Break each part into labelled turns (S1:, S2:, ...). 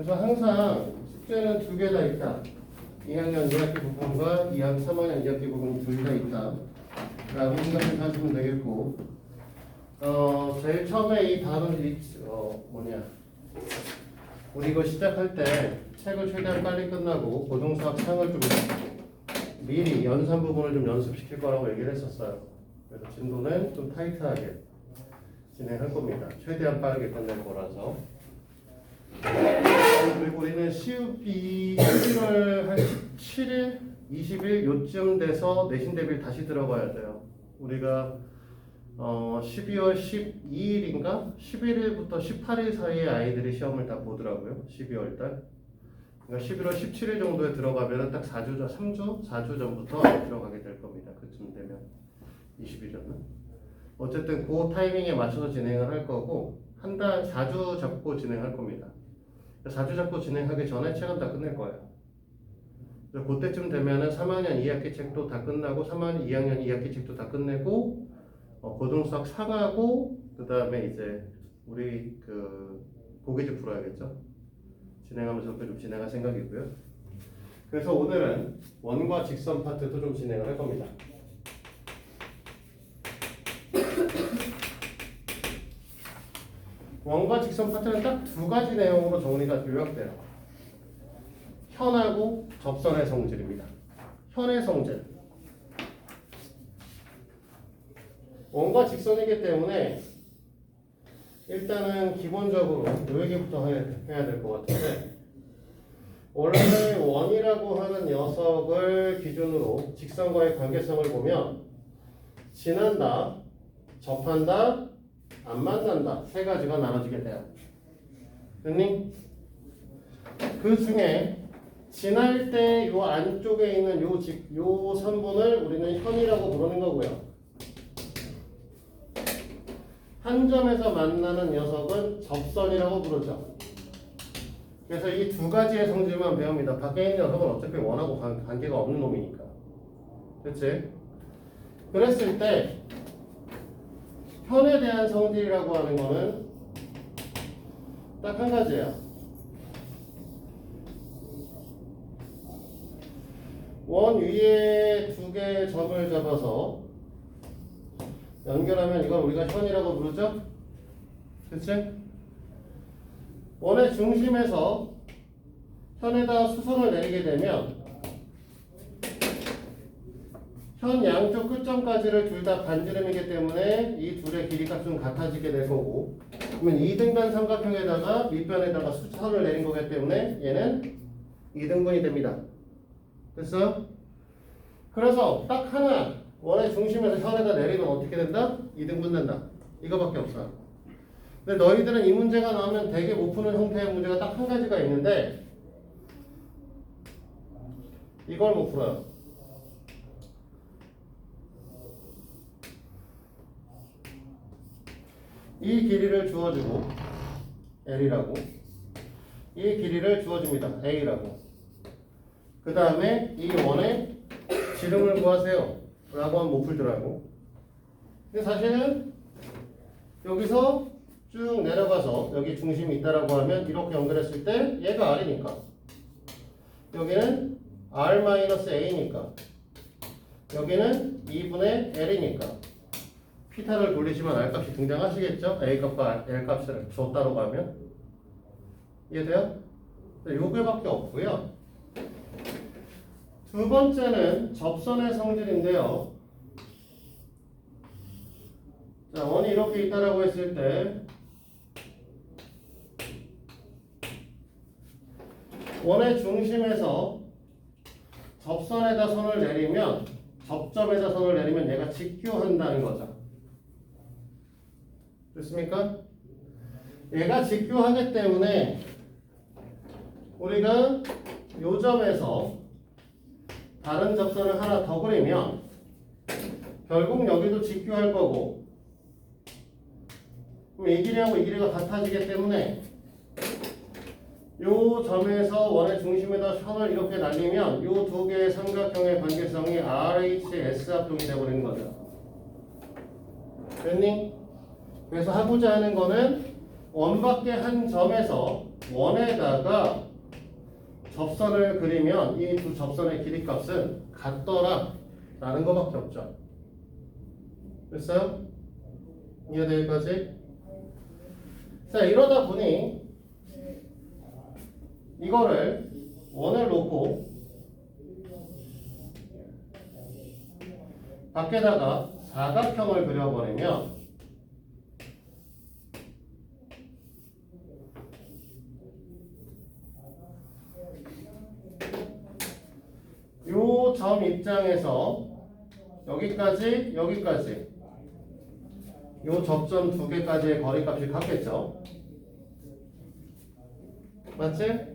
S1: 그래서 항상 숙제는 두 개 다 있다. 2학년 2학기 부분과 3학년 2학기 부분 둘 다 있다. 라고 생각해서 하시면 되겠고, 제일 처음에 이 단원, 우리 이거 시작할 때 책을 최대한 빨리 끝나고 고등수학 창을 좀 미리 연산 부분을 좀 연습시킬 거라고 얘기를 했었어요. 그래서 진도는 좀 타이트하게 진행할 겁니다. 최대한 빠르게 끝낼 거라서. 그리고 우리는 시우비 11월 한 17일, 20일 요쯤 돼서 내신 대비를 다시 들어봐야 돼요. 우리가 12월 12일인가 11일부터 18일 사이에 아이들이 시험을 다 보더라고요. 12월 달. 그러니까 11월 17일 정도에 들어가면 딱 4주 전부터 들어가게 될 겁니다. 그쯤 되면 20일이면. 어쨌든 그 타이밍에 맞춰서 진행을 할 거고 한 달 4주 잡고 진행할 겁니다. 4주 잡고 진행하기 전에 책은 다 끝낼 거예요. 그래서 그때쯤 되면은 3학년 2학기 책도 다 끝나고 3학년 2학년 2학기 책도 다 끝내고 고등수학 상하고 그 다음에 이제 우리 그 고기집 풀어야겠죠. 진행하면서 좀 진행할 생각이고요. 그래서 오늘은 원과 직선 파트도 좀 진행을 할 겁니다. 원과 직선 파트는 딱 두 가지 내용으로 정리가 요약돼요. 현하고 접선의 성질입니다. 현의 성질. 원과 직선이기 때문에 일단은 기본적으로 요 얘기부터 해야 될 것 같은데, 원래 원이라고 하는 녀석을 기준으로 직선과의 관계성을 보면 지난다, 접한다, 안 만난다 세 가지가 나눠지게 돼요. 됐니? 그 중에 지날 때 요 안쪽에 있는 요 선분을 우리는 현이라고 부르는 거고요. 한 점에서 만나는 녀석은 접선이라고 부르죠. 그래서 이 두 가지의 성질만 배웁니다. 밖에 있는 녀석은 어차피 원하고 관계가 없는 놈이니까. 그렇지? 그랬을 때 현에 대한 성질이라고 하는 거는 딱 한 가지예요. 원 위에 두 개의 점을 잡아서 연결하면 이걸 우리가 현이라고 부르죠? 그치? 원의 중심에서 현에다 수선을 내리게 되면 현 양쪽 끝점까지를 둘 다 반지름이기 때문에 이 둘의 길이값은 같아지게 될 거고, 그러면 2등변 삼각형에다가 밑변에다가 수선을 내린 거기 때문에 얘는 2등분이 됩니다. 됐어요? 그래서 딱 하나 원의 중심에서 현에다 내리면 어떻게 된다? 2등분 된다. 이거밖에 없어요. 근데 너희들은 이 문제가 나오면 되게 못 푸는 형태의 문제가 딱 한 가지가 있는데 이걸 못 풀어요. 이 길이를 주어주고 L이라고, 이 길이를 주어줍니다. A라고. 그 다음에 이 원의 지름을 구하세요 라고 하면 못 풀더라고. 근데 사실은 여기서 쭉 내려가서 여기 중심이 있다라고 하면 이렇게 연결했을 때 얘가 R이니까 여기는 R-A니까 여기는 2분의 L이니까 피타를 돌리시면 R값이 등장하시겠죠? A값과 L값을 줬다고 하면. 이해돼요? 요게밖에 없고요. 두 번째는 접선의 성질인데요. 자, 원이 이렇게 있다라고 했을 때 원의 중심에서 접선에다 선을 내리면, 접점에다 선을 내리면 얘가 직교한다는 거죠. 됐습니까? 얘가 직교하기 때문에 우리가 요 점에서 다른 접선을 하나 더 그리면 결국 여기도 직교할 거고, 그럼 이 길이하고 이 길이가 같아지기 때문에 요 점에서 원의 중심에다 선을 이렇게 날리면 요 두 개의 삼각형의 관계성이 RHS 합동이 되어버리는 거죠. 됐니? 그래서 하고자 하는 거는 원밖에 한 점에서 원에다가 접선을 그리면 이 두 접선의 길이값은 같더라 라는 거밖에 없죠. 됐어요? 이해돼 여기까지? 자, 이러다 보니 이거를 원을 놓고 밖에다가 사각형을 그려버리면 요 점 입장에서 여기까지 여기까지 요 접점 두 개까지의 거리값이 같겠죠? 맞지?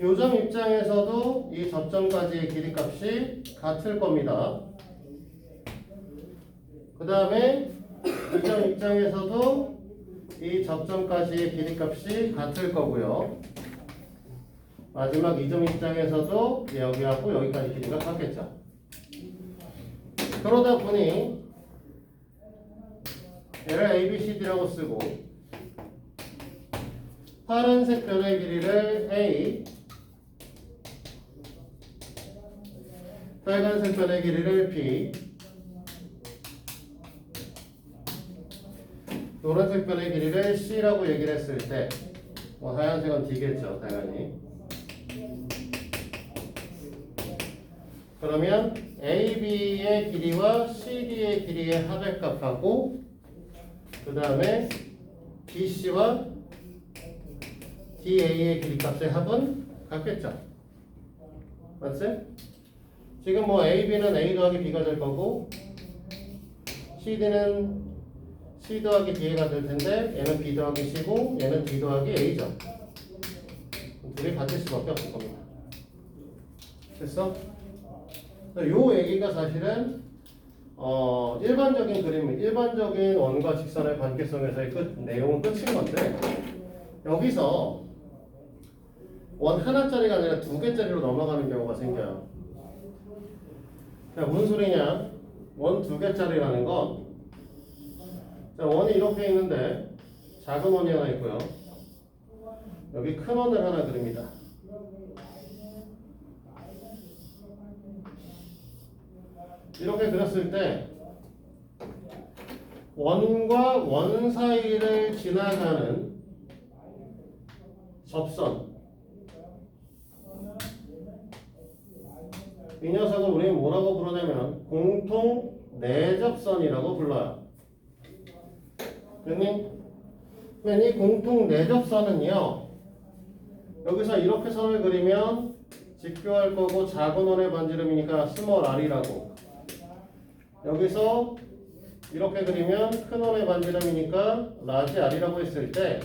S1: 요 점 입장에서도 이 접점까지의 길이값이 같을 겁니다. 그 다음에 이 점 입장에서도 이 접점까지의 길이값이 같을 거고요. 마지막 이 점 입장에서도 여기하고 여기까지 길이가 같겠죠. 그러다 보니 얘를 ABCD라고 쓰고 파란색 변의 길이를 A, 빨간색 변의 길이를 B, 노란색 변의 길이를 C라고 얘기를 했을 때 하얀색은 D겠죠, 당연히. 그러면 AB의 길이와 CD의 길이의 합의값하고 그 다음에 BC와 DA의 길이값의 합은 같겠죠. 맞지? 지금 AB는 A 더하기 B가 될 거고 CD는 C 더하기 D가 될 텐데 얘는 B 더하기 C고 얘는 D 더하기 A죠. 둘이 같을 수밖에 없을 겁니다. 됐어? 요 얘기가 사실은 일반적인 그림, 일반적인 원과 직선의 관계성에서의 내용은 끝인 건데 여기서 원 하나짜리가 아니라 두 개짜리로 넘어가는 경우가 생겨요. 무슨 소리냐? 원 두 개짜리라는 건 원이 이렇게 있는데 작은 원이 하나 있고요. 여기 큰 원을 하나 그립니다. 이렇게 그렸을 때 원과 원 사이를 지나가는 접선, 이 녀석을 우리는 뭐라고 부르냐면 공통 내접선이라고 불러요. 그러니 이 공통 내접선은요, 여기서 이렇게 선을 그리면 직교할 거고 작은 원의 반지름이니까 스몰 r이라고, 여기서 이렇게 그리면 큰 원의 반지름이니까 라지 r이라고 했을 때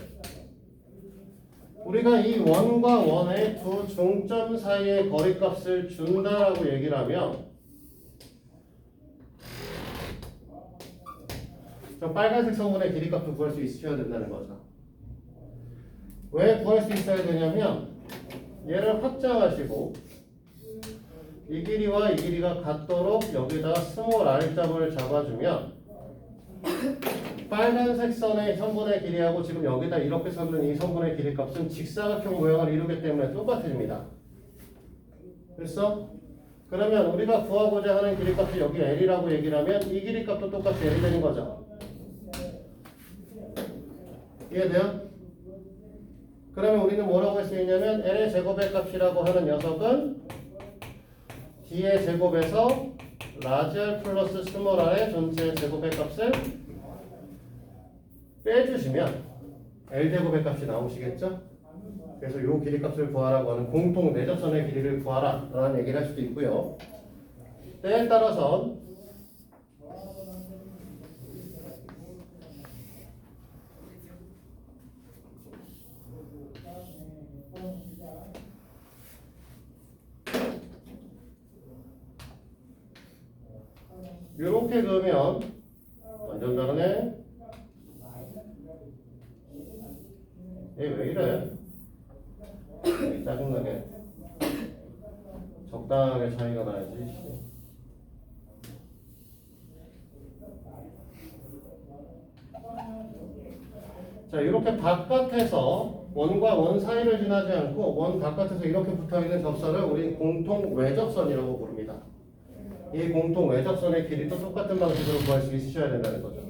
S1: 우리가 이 원과 원의 두 중점 사이의 거리값을 준다라고 얘기를 하면 저 빨간색 성분의 길이값도 구할 수 있어야 된다는 거죠. 왜 구할 수 있어야 되냐면 얘를 확장하시고 이 길이와 이 길이가 같도록 여기다가 스몰 r점을 잡아주면 빨간색 선의 선분의 길이하고 지금 여기다 이렇게 섰는 이 선분의 길이값은 직사각형 모양을 이루기 때문에 똑같아집니다. 됐어? 그러면 우리가 구하고자 하는 길이값이 여기 L이라고 얘기를 하면 이 길이값도 똑같이 L이 되는 거죠. 이해돼요? 그러면 우리는 뭐라고 할 수 있냐면 L의 제곱의 값이라고 하는 녀석은 D의 제곱에서 라지 R 플러스 스몰 R의 전체 제곱의 값을 빼주시면 L제곱의 값이 나오시겠죠? 그래서 이 길이값을 구하라고 하는 공통 내접선의 길이를 구하라 라는 얘기를 할 수도 있고요. 때에 따라서 이렇게 그으면 완전 다르네. 얘 왜 이래? 짜증나게. 적당하게 차이가 나야지. 자, 이렇게 바깥에서 원과 원 사이를 지나지 않고 원 바깥에서 이렇게 붙어있는 접선을 우리 공통 외접선이라고 부릅니다. 이 공통 외접선의 길이도 똑같은 방식으로 구할 수 있으셔야 된다는 거죠.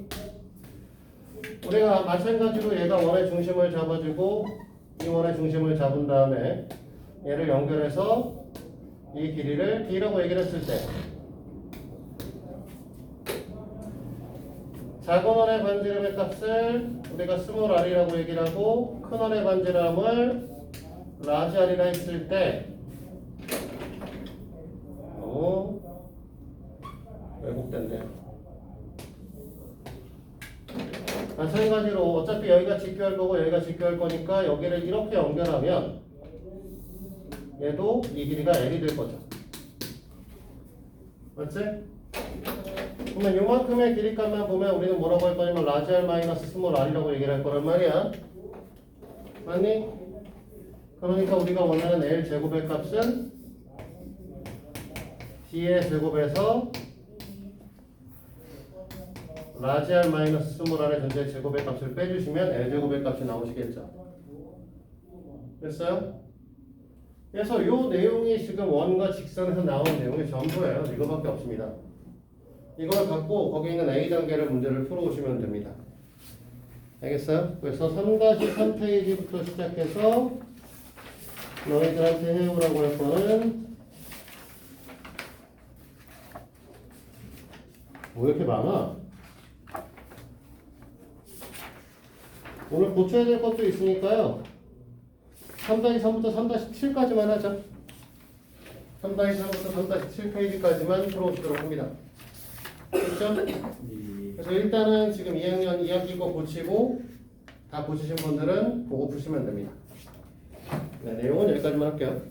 S1: 우리가 마찬가지로 얘가 원의 중심을 잡아주고 이 원의 중심을 잡은 다음에 얘를 연결해서 이 길이를 D라고 얘기를 했을 때 작은 원의 반지름의 값을 우리가 스몰 r이라고 얘기를 하고 큰 원의 반지름을 라지 r이라 했을 때 너무 왜곡된대요. 마찬가지로 어차피 여기가 직교할 거고 여기가 직교할 거니까 여기를 이렇게 연결하면 얘도 이 길이가 L이 될 거죠. 맞지? 그러면 요만큼의 길이값만 보면 우리는 뭐라고 할 거냐면 라지 R 마이너스 스몰 r이라고 얘기를 할 거란 말이야. 맞니? 그러니까 우리가 원하는 L 제곱의 값은 D의 제곱에서 라지 R 마이너스 스몰 r의 전체 제곱의 값을 빼주시면 L 제곱의 값이 나오시겠죠. 됐어요? 그래서 이 내용이 지금 원과 직선에서 나온 내용이 전부예요. 이거밖에 없습니다. 이걸 갖고 거기 있는 A 단계를 문제를 풀어오시면 됩니다. 알겠어요? 그래서 3-3페이지부터 시작해서 너희들한테 해오라고 할 거는 뭐 이렇게 많아? 오늘 고쳐야 될 것도 있으니까요. 3-3부터 3-7까지만 하죠. 3-3부터 3-7페이지까지만 풀어오시도록 합니다. 그렇죠? 그래서 일단은 지금 2학년 2학기 거 고치고 다 고치신 분들은 보고 푸시면 됩니다. 네, 내용은 여기까지만 할게요.